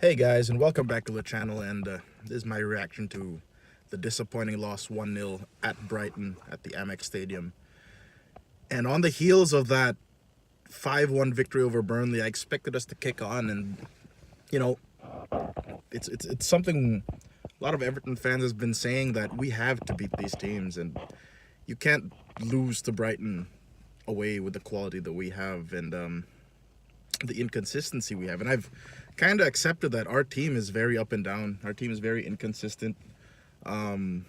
Hey guys, and welcome back to the channel. And this is my reaction to the disappointing loss 1-0 at Brighton at the Amex Stadium. And on the heels of that 5-1 victory over Burnley, I expected us to kick on, and you know, it's something a lot of Everton fans has been saying, that we have to beat these teams, and you can't lose to Brighton away with the quality that we have and the inconsistency we have. And I've kind of accepted that our team is very up and down. Our team is very inconsistent. And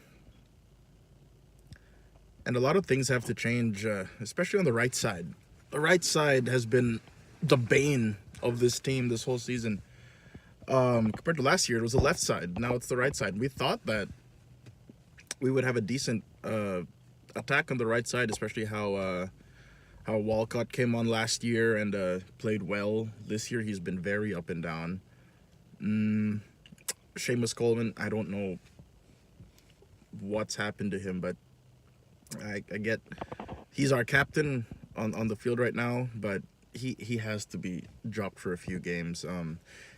a lot of things have to change, especially on the right side. The right side has been the bane of this team this whole season. Compared to last year, it was the left side. Now it's the right side. We thought that we would have a decent attack on the right side, especially how Walcott came on last year and played well. This year he's been very up and down. Seamus Coleman, I don't know what's happened to him, but I get he's our captain on the field right now, but he has to be dropped for a few games.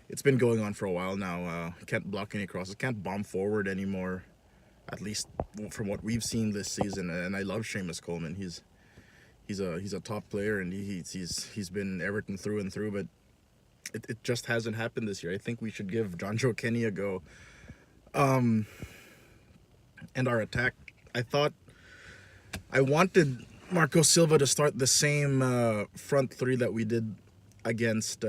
It's been going on for a while now. Can't block any crosses, can't bomb forward anymore, at least from what we've seen this season. And I love Seamus Coleman. He's a top player, and he's been Everton through and through, but it just hasn't happened this year. I think we should give John Joe Kenny a go. And our attack, I wanted Marco Silva to start the same front three that we did against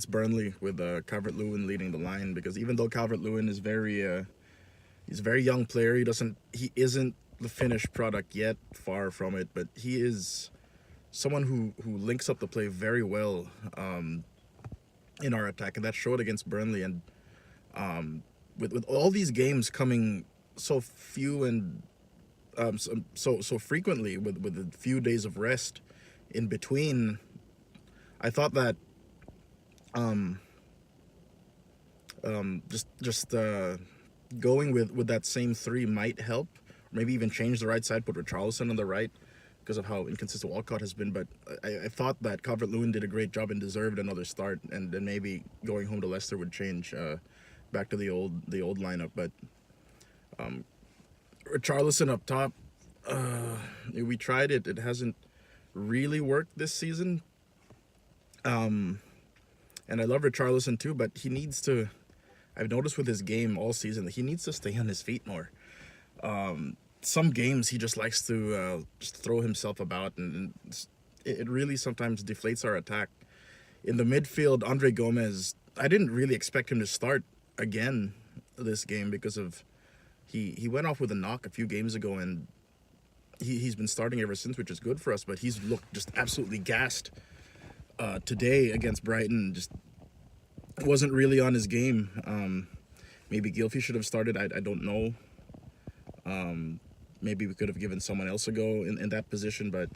Burnley, with Calvert-Lewin leading the line, because even though Calvert-Lewin is he's a very young player, he isn't the finished product yet, far from it, but he is someone who links up the play very well in our attack, and that showed against Burnley. And with all these games coming so few and so frequently, with a few days of rest in between, I thought that just going with that same three might help. Maybe even change the right side, put Richarlison on the right, because of how inconsistent Walcott has been. But I thought that Calvert-Lewin did a great job and deserved another start, and then maybe going home to Leicester would change back to the old lineup. But Richarlison up top, we tried it. It hasn't really worked this season. And I love Richarlison too, but he needs to. I've noticed with his game all season that he needs to stay on his feet more. Some games he just likes to just throw himself about, and it really sometimes deflates our attack. In the midfield, Andre Gomez, I didn't really expect him to start again this game, because of he went off with a knock a few games ago, and he's been starting ever since, which is good for us, but he's looked just absolutely gassed today against Brighton. Just wasn't really on his game. Maybe Gylfi should have started. I don't know. Maybe we could have given someone else a go in that position, but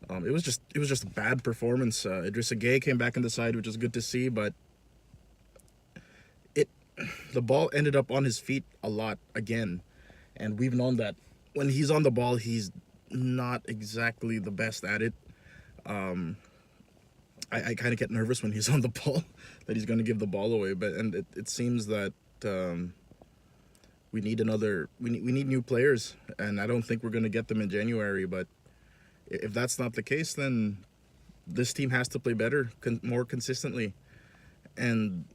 it was just a bad performance. Idrissa Gueye came back on the side, which is good to see, but the ball ended up on his feet a lot again, and we've known that when he's on the ball, he's not exactly the best at it. I kind of get nervous when he's on the ball that he's going to give the ball away, but it seems that we need new players, and I don't think we're going to get them in January. But if that's not the case, then this team has to play better, more consistently. And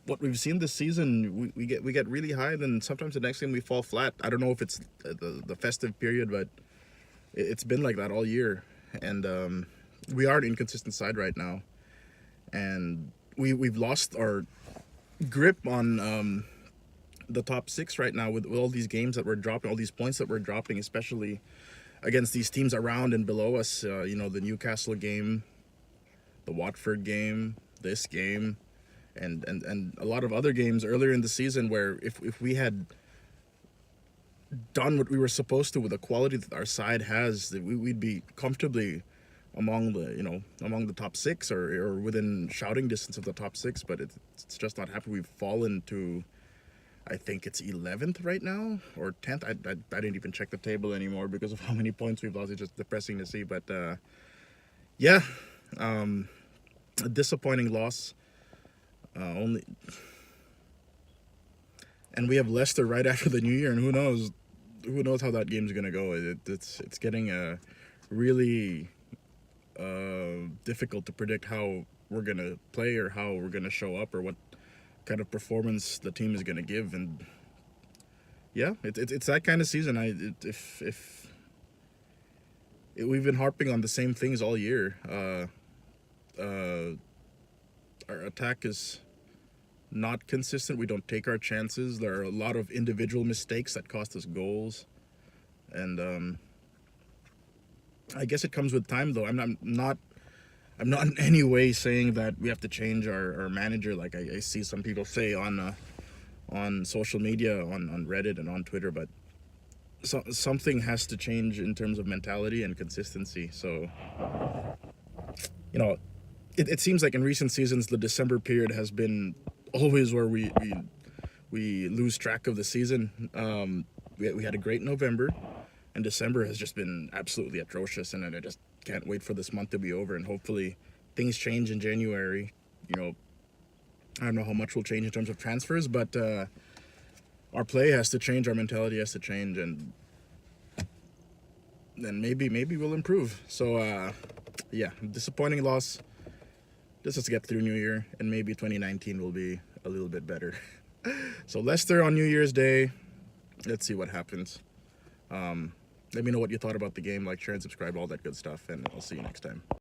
what we've seen this season, we get really high, then sometimes the next game we fall flat. I don't know if it's the festive period, but it's been like that all year. And we are an inconsistent side right now, and we've lost our grip on the top six right now, with all these games that we're dropping, all these points that we're dropping, especially against these teams around and below us. The Newcastle game, the Watford game, this game, and a lot of other games earlier in the season, where if we had done what we were supposed to with the quality that our side has, we'd be comfortably among the top six, or within shouting distance of the top six. But it's just not happening. We've fallen to, I think it's 11th right now, or 10th. I didn't even check the table anymore because of how many points we've lost. It's just depressing to see. But yeah, A disappointing loss. Only, and we have Leicester right after the New Year, and who knows how that game's gonna go. It's getting really difficult to predict how we're gonna play or how we're gonna show up or what kind of performance the team is gonna give. And yeah, it's that kind of season. We've been harping on the same things all year. Our attack is not consistent. We don't take our chances. There are a lot of individual mistakes that cost us goals, and I guess it comes with time. Though I'm not in any way saying that we have to change our manager. Like I see some people say on social media, on Reddit and on Twitter, but something has to change in terms of mentality and consistency. So, you know, it seems like in recent seasons the December period has been always where we lose track of the season. We had a great November, and December has just been absolutely atrocious, and I just can't wait for this month to be over, and hopefully things change in January. You know, I don't know how much will change in terms of transfers, but our play has to change, our mentality has to change, and then maybe we'll improve. So yeah, disappointing loss. Just let's get through New Year, and maybe 2019 will be a little bit better. So Leicester on New Year's Day. Let's see what happens. Let me know what you thought about the game. Like, share, and subscribe, all that good stuff, and I'll see you next time.